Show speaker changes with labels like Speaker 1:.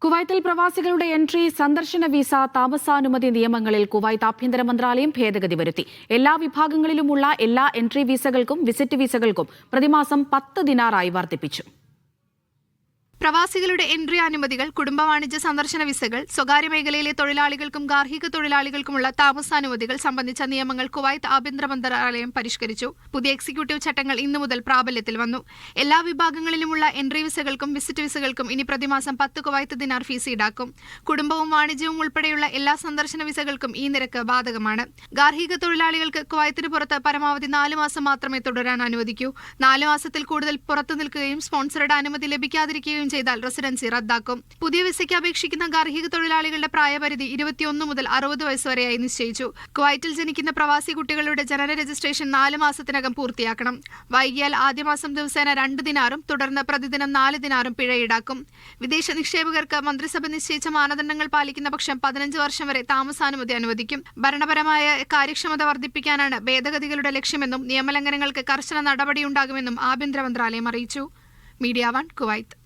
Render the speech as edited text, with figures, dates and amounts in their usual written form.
Speaker 1: കുവൈത്തിൽ പ്രവാസികളുടെ എൻട്രി, സന്ദർശന വിസ, താമസാനുമതി നിയമങ്ങളിൽ കുവൈത്ത് ആഭ്യന്തര മന്ത്രാലയം ഭേദഗതി വരുത്തി. എല്ലാ വിഭാഗങ്ങളിലുമുള്ള എല്ലാ എൻട്രി വിസകൾക്കും വിസിറ്റ് വിസകൾക്കും പ്രതിമാസം 10 ദിനാറായി വർദ്ധിപ്പിച്ചു.
Speaker 2: പ്രവാസികളുടെ എൻട്രി അനുമതികൾ, കുടുംബ വാണിജ്യ സന്ദർശന വിസകൾ, സ്വകാര്യ മേഖലയിലെ തൊഴിലാളികൾക്കും ഗാർഹിക തൊഴിലാളികൾക്കുമുള്ള താമസാനുമതികൾ സംബന്ധിച്ച നിയമങ്ങൾ കുവൈത്ത് ആഭ്യന്തര മന്ത്രാലയം പരിഷ്കരിച്ചു. പുതിയ എക്സിക്യൂട്ടീവ് ചട്ടങ്ങൾ ഇന്നു മുതൽ പ്രാബല്യത്തിൽ വന്നു. എല്ലാ വിഭാഗങ്ങളിലുമുള്ള എൻട്രി വിസകൾക്കും വിസിറ്റ് വിസകൾക്കും ഇനി പ്രതിമാസം 10 കുവൈത്ത് ദിനാർ ഫീസ് ഈടാക്കും. കുടുംബവും വാണിജ്യവും ഉൾപ്പെടെയുള്ള എല്ലാ സന്ദർശന വിസകൾക്കും ഈ നിരക്ക് ബാധകമാണ്. ഗാർഹിക തൊഴിലാളികൾക്ക് കുവൈത്തിന് പുറത്ത് പരമാവധി 4 മാസം മാത്രമേ തുടരാൻ അനുവദിക്കൂ. 4 മാസത്തിൽ കൂടുതൽ പുറത്തു നിൽക്കുകയും സ്പോൺസറുടെ അനുമതി ലഭിക്കാതിരിക്കുകയും ചെയ്താൽ റെസിഡൻസി റദ്ദാക്കും. പുതിയ വിസയ്ക്ക് അപേക്ഷിക്കുന്ന ഗാർഹിക തൊഴിലാളികളുടെ പ്രായപരിധി 21 മുതൽ 60 വയസ്സ് വരെയായി നിശ്ചയിച്ചു. കുവൈറ്റിൽ ജനിക്കുന്ന പ്രവാസി കുട്ടികളുടെ ജനന രജിസ്ട്രേഷൻ 4 മാസത്തിനകം പൂർത്തിയാക്കണം. വൈകിയാൽ ആദ്യ മാസം ദിവസേന 2 ദിനാറും തുടർന്ന് പ്രതിദിനം 4 ദിനാറും പിഴ ഈടാക്കും. വിദേശ നിക്ഷേപകർക്ക് മന്ത്രിസഭ നിശ്ചയിച്ച മാനദണ്ഡങ്ങൾ പാലിക്കുന്ന പക്ഷം 15 വർഷം വരെ താമസാനുമതി അനുവദിക്കും. ഭരണപരമായ കാര്യക്ഷമത വർദ്ധിപ്പിക്കാനാണ് ഭേദഗതികളുടെ ലക്ഷ്യമെന്നും നിയമലംഘനങ്ങൾക്ക് കർശന നടപടിയുണ്ടാകുമെന്നും ആഭ്യന്തര മന്ത്രാലയം അറിയിച്ചു. Media 1 Kuwait.